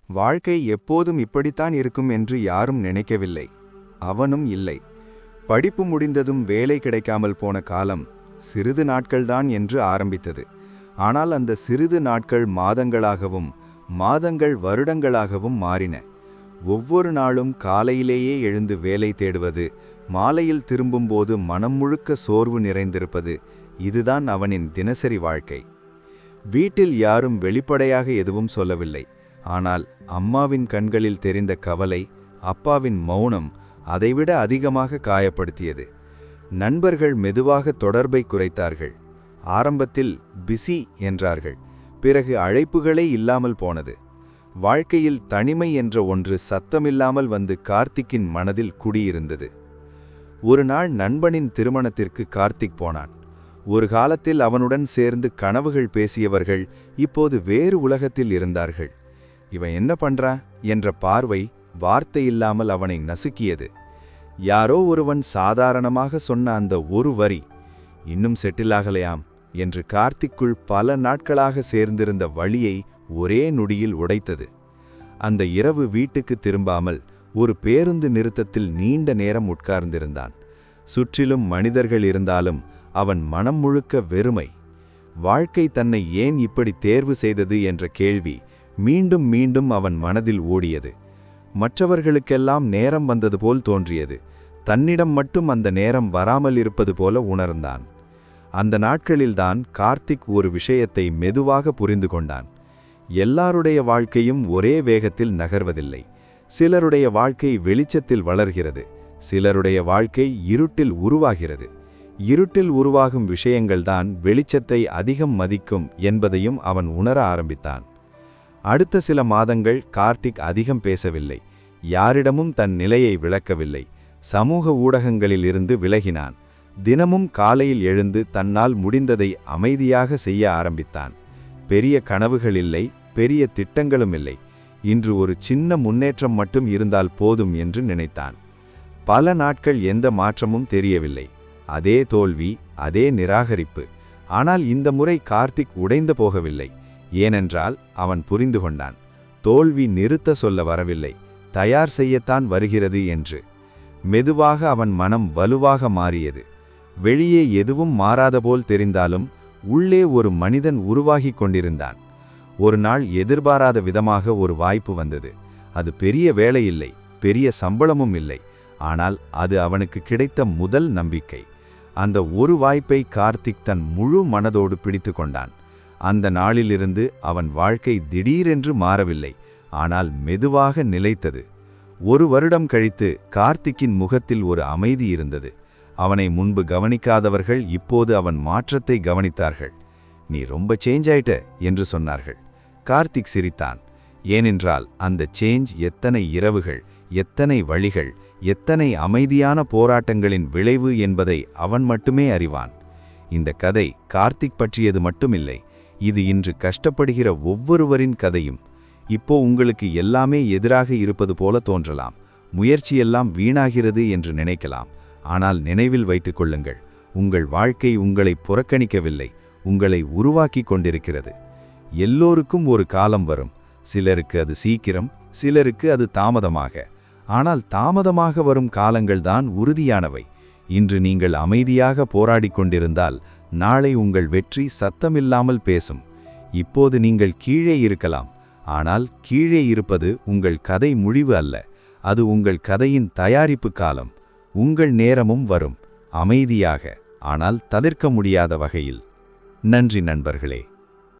வாழ்க்கை எப்போதும் இப்படித்தான் இருக்கும் என்று யாரும் நினைக்கவில்லை. அவனும் இல்லை. படிப்பு முடிந்ததும் வேலை கிடைக்காமல் போன காலம் சிறிது நாட்கள்தான் என்று ஆரம்பித்தது. ஆனால் அந்த சிறிது நாட்கள் மாதங்களாகவும் மாதங்கள் வருடங்களாகவும் மாறின. ஒவ்வொரு நாளும் காலையிலேயே எழுந்து வேலை தேடுவது, மாலையில் திரும்பும்போது மனம் முழுக்க சோர்வு நிறைந்திருப்பது, இதுதான் அவனின் தினசரி வாழ்க்கை. வீட்டில் யாரும் வெளிப்படையாக எதுவும் சொல்லவில்லை. ஆனால் அம்மாவின் கண்களில் தெரிந்த கவலை, அப்பாவின் மௌனம் அதைவிட அதிகமாக காயப்படுத்தியது. நண்பர்கள் மெதுவாக தொடர்பை குறைத்தார்கள். ஆரம்பத்தில் பிஸி என்றார்கள். பிறகு அழைப்புகளே இல்லாமல் போனது. வாழ்க்கையில் தனிமை என்ற ஒன்று சத்தமில்லாமல் வந்து கார்த்திக்கின் மனதில் குடியிருந்தது. ஒரு நாள் நண்பனின் திருமணத்திற்கு கார்த்திக் போனான். ஒரு காலத்தில் அவனுடன் சேர்ந்து கனவுகள் பேசியவர்கள் இப்போது வேறு உலகத்தில் இருந்தார்கள். இவன் என்ன பண்றான் என்ற பார்வை வார்த்தை இல்லாமல் அவனை நசுக்கியது. யாரோ ஒருவன் சாதாரணமாக சொன்ன அந்த ஒரு வரி, இன்னும் செட்டில் ஆகலையாம் என்று கார்த்திக்குள் பல நாட்களாக சேர்ந்திருந்த வழியை ஒரே நொடியில் உடைத்தது. அந்த இரவு வீட்டுக்கு திரும்பாமல் ஒரு பேருந்து நிறுத்தத்தில் நீண்ட நேரம் உட்கார்ந்திருந்தான். சுற்றிலும் மனிதர்கள் இருந்தாலும் அவன் மனம் முழுக்க வெறுமை. வாழ்க்கை தன்னை ஏன் இப்படி தேர்வு செய்தது என்ற கேள்வி மீண்டும் மீண்டும் அவன் மனதில் ஓடியது. மற்றவர்களுக்கெல்லாம் நேரம் வந்தது போல் தோன்றியது. தன்னிடம் மட்டும் அந்த நேரம் வராமல் இருப்பது போல உணர்ந்தான். அந்த நாட்களில்தான் கார்த்திக் ஒரு விஷயத்தை மெதுவாக புரிந்து கொண்டான். எல்லாருடைய வாழ்க்கையும் ஒரே வேகத்தில் நகர்வதில்லை. சிலருடைய வாழ்க்கை வெளிச்சத்தில் வளர்கிறது, சிலருடைய வாழ்க்கை இருட்டில் உருவாகிறது. இருட்டில் உருவாகும் விஷயங்கள்தான் வெளிச்சத்தை அதிகம் மதிக்கும் என்பதையும் அவன் உணர ஆரம்பித்தான். அடுத்த சில மாதங்கள் கார்த்திக் அதிகம் பேசவில்லை. யாரிடமும் தன் நிலையை விளக்கவில்லை. சமூக ஊடகங்களில் இருந்து விலகினான். தினமும் காலையில் எழுந்து தன்னால் முடிந்ததை அமைதியாக செய்ய ஆரம்பித்தான். பெரிய கனவுகள் இல்லை, பெரிய திட்டங்களும் இல்லை. இன்று ஒரு சின்ன முன்னேற்றம் மட்டும் இருந்தால் போதும் என்று நினைத்தான். பல நாட்கள் எந்த மாற்றமும் தெரியவில்லை. அதே தோல்வி, அதே நிராகரிப்பு. ஆனால் இந்த முறை கார்த்திக் உடைந்து போகவில்லை. ஏனென்றால் அவன் புரிந்து கொண்டான், தோல்வி நிறுத்த சொல்ல வரவில்லை, தயார் செய்யத்தான் வருகிறது என்று. மெதுவாக அவன் மனம் வலுவாக மாறியது. வெளியே எதுவும் மாறாதபோல் தெரிந்தாலும் உள்ளே ஒரு மனிதன் உருவாகிக் கொண்டிருந்தான். ஒரு நாள் எதிர்பாராத விதமாக ஒரு வாய்ப்பு வந்தது. அது பெரிய வேலை இல்லை, பெரிய சம்பளமும் இல்லை. ஆனால் அது அவனுக்கு கிடைத்த முதல் நம்பிக்கை. அந்த ஒரு வாய்ப்பை கார்த்திக் தன் முழு மனதோடு பிடித்து கொண்டான். அந்த நாளிலிருந்து அவன் வாழ்க்கை திடீரென்று மாறவில்லை, ஆனால் மெதுவாக நிலைத்தது. ஒரு வருடம் கழித்து கார்த்திக்கின் முகத்தில் ஒரு அமைதி இருந்தது. அவனை முன்பு கவனிக்காதவர்கள் இப்போது அவன் மாற்றத்தை கவனித்தார்கள். நீ ரொம்ப சேஞ்ச் ஆயிட்ட என்று சொன்னார்கள். கார்த்திக் சிரித்தான். ஏனென்றால் அந்த சேஞ்ச் எத்தனை இரவுகள், எத்தனை வழிகள், எத்தனை அமைதியான போராட்டங்களின் விளைவு என்பதை அவன் மட்டுமே அறிவான். இந்த கதை கார்த்திக் பற்றியது மட்டுமில்லை, இது இன்று கஷ்டப்படுகிற ஒவ்வொருவரின் கதையும். இப்போ உங்களுக்கு எல்லாமே எதிராக இருப்பது போல தோன்றலாம், முயற்சியெல்லாம் வீணாகிறது என்று நினைக்கலாம். ஆனால் நினைவில் வைத்துக் கொள்ளுங்கள், உங்கள் வாழ்க்கை உங்களை புறக்கணிக்கவில்லை, உங்களை உருவாக்கி கொண்டிருக்கிறது. எல்லோருக்கும் ஒரு காலம் வரும். சிலருக்கு அது சீக்கிரம், சிலருக்கு அது தாமதமாக. ஆனால் தாமதமாக வரும் காலங்கள்தான் உறுதியானவை. இன்று நீங்கள் அமைதியாக போராடிக் கொண்டிருந்தால் நாளை உங்கள் வெற்றி சத்தமில்லாமல் பேசும். இப்போது நீங்கள் கீழே இருக்கலாம், ஆனால் கீழே இருப்பது உங்கள் கதை முடிவு அல்ல, அது உங்கள் கதையின் தயாரிப்பு காலம். உங்கள் நேரமும் வரும், அமைதியாக, ஆனால் தவிர்க்க முடியாத வகையில். நன்றி நண்பர்களே.